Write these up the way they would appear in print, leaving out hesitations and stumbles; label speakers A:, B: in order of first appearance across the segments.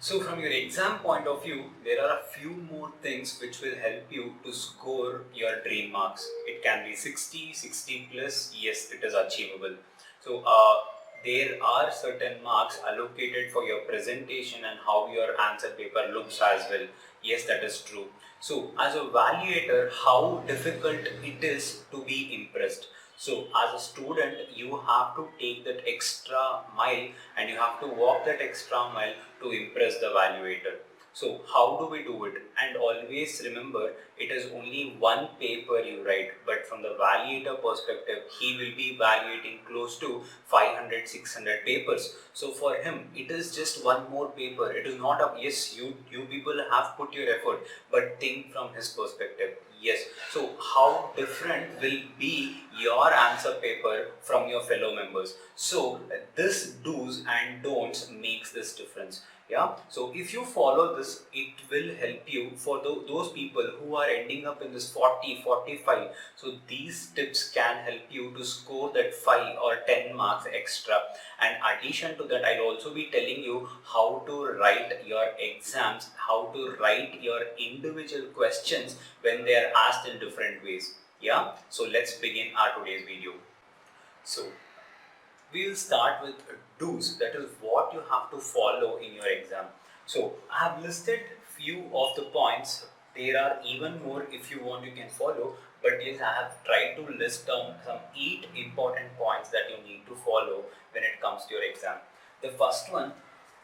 A: So from your exam point of view, there are a few more things which will help you to score your dream marks. It can be 60, 60 plus, yes, it is achievable. So there are certain marks allocated for your presentation and how your answer paper looks as well. Yes, that is true. So as a evaluator, how difficult it is to be impressed. So as a student, you have to take that extra mile and you have to walk that extra mile to impress the evaluator. So how do we do it? And always remember, it is only one paper you write, but from the evaluator perspective, he will be evaluating close to 500, 600 papers. So for him, it is just one more paper. It is not a, yes, you people have put your effort, but think from his perspective. Yes. So how different will be your answer paper from your fellow members? So this do's and don'ts makes this difference. Yeah. So if you follow this, it will help you for those people who are ending up in this 40, 45. So these tips can help you to score that 5 or 10 marks extra. And addition to that, I'll also be telling you how to write your exams, how to write your individual questions when they are asked in different ways. Yeah. So let's begin our today's video. So we will start with do's, that is what you have to follow in your exam. So I have listed few of the points. There are even more. If you want, you can follow, but yes, I have tried to list down some 8 important points that you need to follow when it comes to your exam. The first one,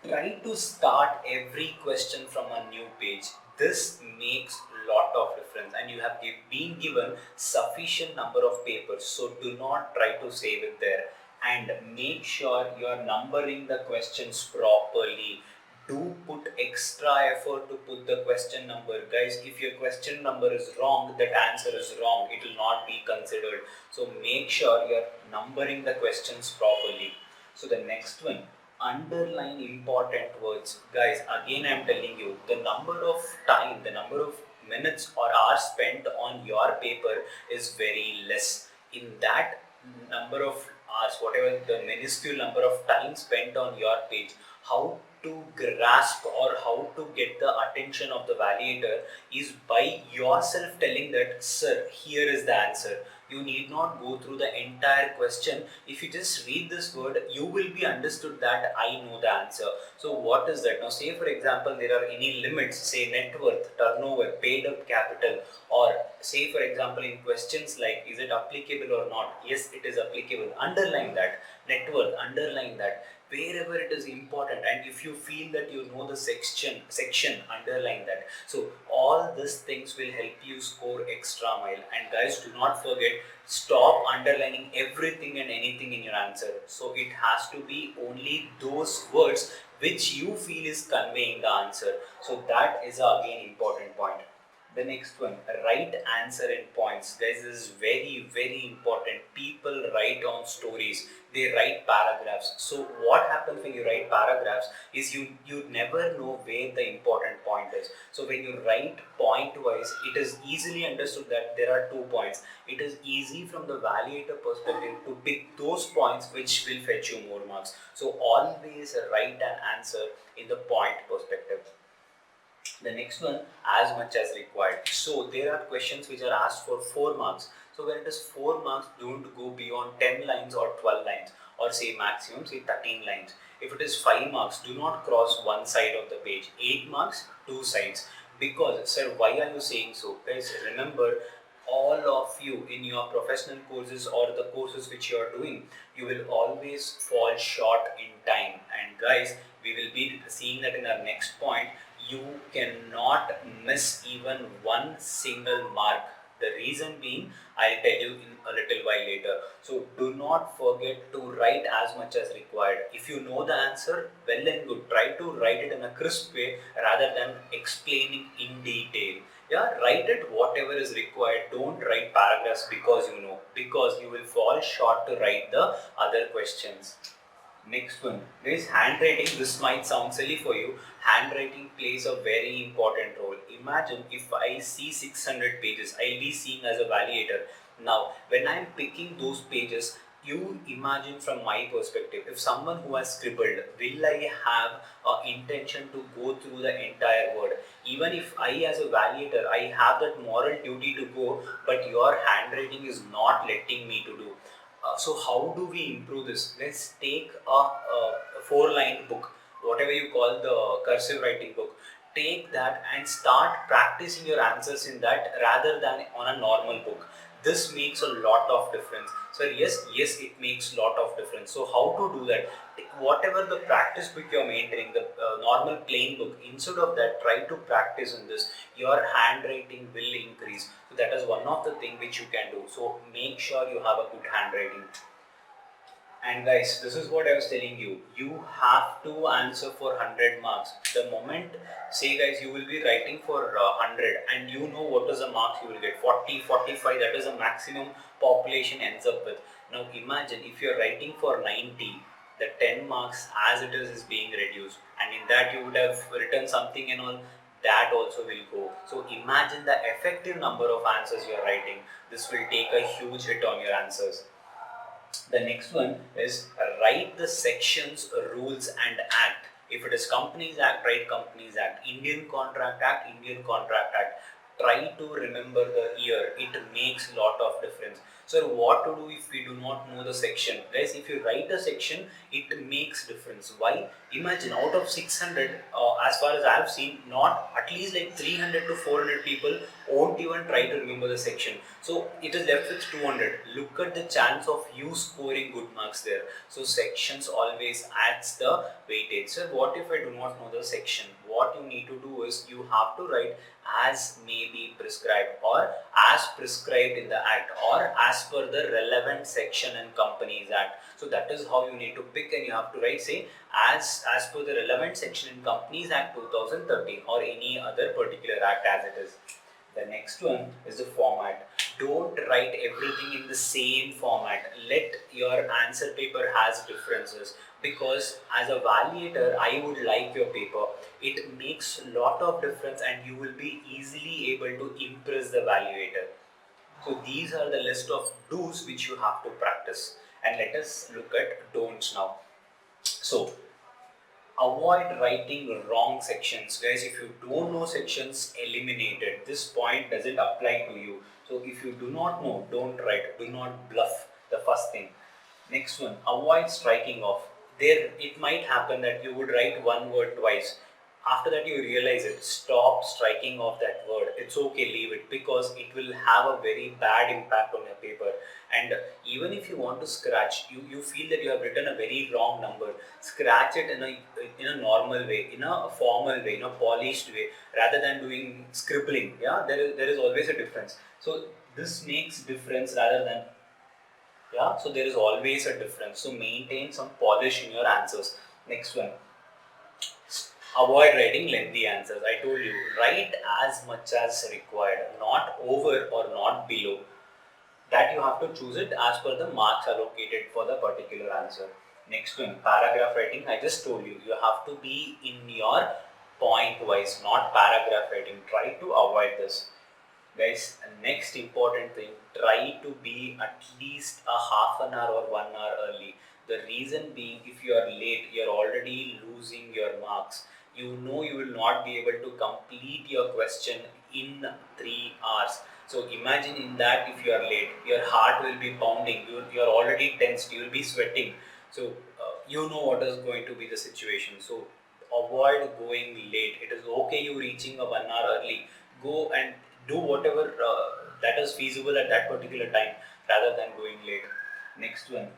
A: try to start every question from a new page. This makes lot of difference, and you have been given sufficient number of papers, so do not try to save it there. And make sure you are numbering the questions properly. Do put extra effort to put the question number. Guys, if your question number is wrong, that answer is wrong, it will not be considered. So make sure you are numbering the questions properly. So the next one, underline important words. Guys, again I'm telling you, the number of time, the number of minutes or hours spent on your paper is very less. In that number of hours, whatever the minuscule number of time spent on your page, how to grasp or how to get the attention of the validator is by yourself telling that, sir, here is the answer. You need not go through the entire question. If you just read this word, you will be understood that I know the answer. So what is that? Now say for example, there are any limits, say net worth, turnover, paid up capital, or say for example in questions like, is it applicable or not? Yes, it is applicable. Underline that. Net worth, underline that. Wherever it is important, and if you feel that you know the section, underline that. So all these things will help you score extra mile. And guys, do not forget, stop underlining everything and anything in your answer. So it has to be only those words which you feel is conveying the answer. So that is again important point. The next one, write answer in points. Guys, this is very important. People write on stories, they write paragraphs. So what happens when you write paragraphs is you never know where the important point is. So when you write point wise, it is easily understood that there are 2 points. It is easy from the validator perspective to pick those points which will fetch you more marks. So always write an answer in the point perspective. The next one, as much as required. So there are questions which are asked for 4 marks. So when it is 4 marks, don't go beyond 10 lines or 12 lines, or say maximum say 13 lines. If it is 5 marks, do not cross one side of the page. 8 marks, 2 sides. Because, sir, why are you saying so? Guys, remember, all of you in your professional courses or the courses which you are doing, you will always fall short in time. And guys, we will be seeing that in our next point. You cannot miss even one single mark. The reason being, I'll tell you in a little while later. So do not forget to write as much as required. If you know the answer, well and good. Try to write it in a crisp way rather than explaining in detail. Yeah, write it whatever is required. Don't write paragraphs because you know, because you will fall short to write the other questions. Next one, this handwriting. This might sound silly for you. Handwriting plays a very important role. Imagine if I see 600 pages, I'll be seeing as a validator. Now, when I'm picking those pages, You imagine from my perspective, if someone who has scribbled, will I have intention to go through the entire word? Even if I as a validator, I have that moral duty to go, but your handwriting is not letting me to do. So how do we improve this? Let's take a 4-line book, whatever you call the cursive writing book. Take that and start practicing your answers in that rather than on a normal book. This makes a lot of difference. So yes, it makes a lot of difference. So how to do that? Whatever the practice book you're maintaining, the normal plain book, instead of that, try to practice in this. Your handwriting will increase. So that is one of the thing which you can do. So make sure you have a good handwriting. And guys, this is what I was telling you. You have to answer for 100 marks. The moment, say guys, you will be writing for 100 and you know what is the marks you will get. 40, 45, that is the maximum population ends up with. Now imagine if you are writing for 90, the 10 marks as it is being reduced. And in that you would have written something and all, that also will go. So imagine the effective number of answers you are writing. This will take a huge hit on your answers. The next one is write the sections, rules and act. If it is Companies Act, write Companies Act. Indian Contract Act, Indian Contract Act. Try to remember the year. It makes lot of difference. So what to do if we do not know the section? Guys, if you write a section, it makes difference. Why? Imagine out of 600, as far as I have seen, not at least like 300 to 400 people won't even try to remember the section. So it is left with 200. Look at the chance of you scoring good marks there. So sections always adds the weightage. So what if I do not know the section? What you need to do is you have to write as may be prescribed or as prescribed in the act or as per the relevant section in Companies Act. So that is how you need to pick, and you have to write, say, as per the relevant section in Companies Act 2013 or any other particular act as it is. The next one is the format. Don't write everything in the same format. Let your answer paper has differences, because as a validator, I would like your paper. It makes a lot of difference and you will be easily able to impress the evaluator. So these are the list of do's which you have to practice. And let us look at don'ts now. So avoid writing wrong sections. Guys, if you don't know sections, eliminate it. This point doesn't apply to you. So if you do not know, don't write. Do not bluff. The first thing. Next one, avoid striking off. There, it might happen that you would write one word twice. After that, you realize it. Stop striking off that word. It's okay, leave it, because it will have a very bad impact on your paper. And even if you want to scratch, you feel that you have written a very wrong number. Scratch it in a normal way, in a formal way, in a polished way, rather than doing scribbling. Yeah, there is always a difference. So this makes difference rather than, yeah, so there is always a difference. So maintain some polish in your answers. Next one, avoid writing lengthy answers. I told you, write as much as required, not over or not below. That you have to choose it as per the marks allocated for the particular answer. Next one, paragraph writing. I just told you, you have to be in your point wise, not paragraph writing. Try to avoid this. Guys, next important thing, try to be at least a half an hour or 1 hour early. The reason being, if you are late, you are already losing your marks. You know you will not be able to complete your question in 3 hours. So imagine in that, if you are late, your heart will be pounding, you are already tensed, you will be sweating. So you know what is going to be the situation. So avoid going late. It is okay you reaching a 1 hour early. Go and do whatever that is feasible at that particular time rather than going late. Next one,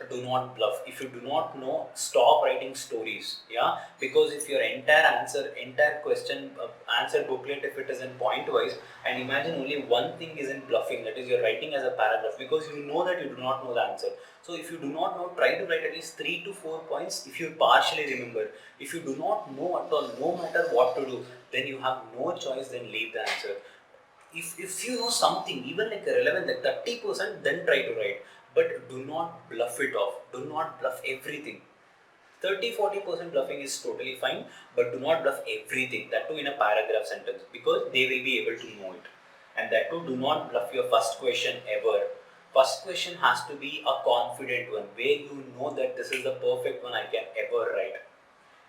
A: do not bluff. If you do not know, stop writing stories. Yeah, because if your entire question answer booklet, if it is in point wise, and imagine only one thing is in bluffing, that is you're writing as a paragraph, because you know that you do not know the answer. So if you do not know, try to write at least 3 to 4 points. If you partially remember, if you do not know at all, no matter what to do, then you have no choice than leave the answer. If you know something, even like a relevant, like 30%, then try to write. But do not bluff it off. Do not bluff everything. 30-40% bluffing is totally fine, but do not bluff everything. That too in a paragraph sentence, because they will be able to know it. And that too, do not bluff your first question ever. First question has to be a confident one where you know that this is the perfect one I can ever write.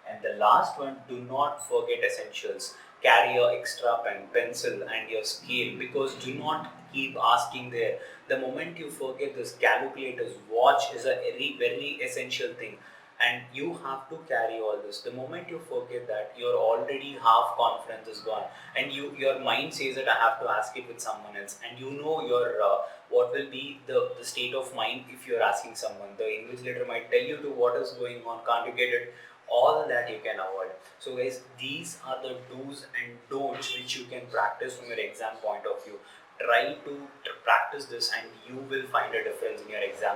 A: And the last one, do not forget essentials. Carry your extra pen, pencil, and your scale, because do not keep asking there. The moment you forget this, calculators, watch is a very essential thing, and you have to carry all this. The moment you forget that, your already half confidence is gone, and your mind says that I have to ask it with someone else, and you know your what will be the state of mind if you're asking someone. The invigilator might tell you to what is going on, can't you get it? All that you can avoid. So guys, these are the do's and don'ts which you can practice from your exam point of view. Try to practice this and you will find a difference in your exam,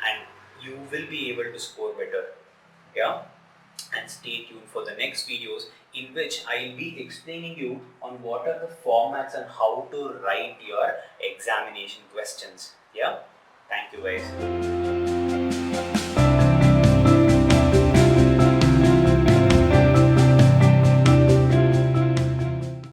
A: and you will be able to score better. Yeah, and stay tuned for the next videos in which I'll be explaining you on what are the formats and how to write your examination questions. Yeah, thank you guys.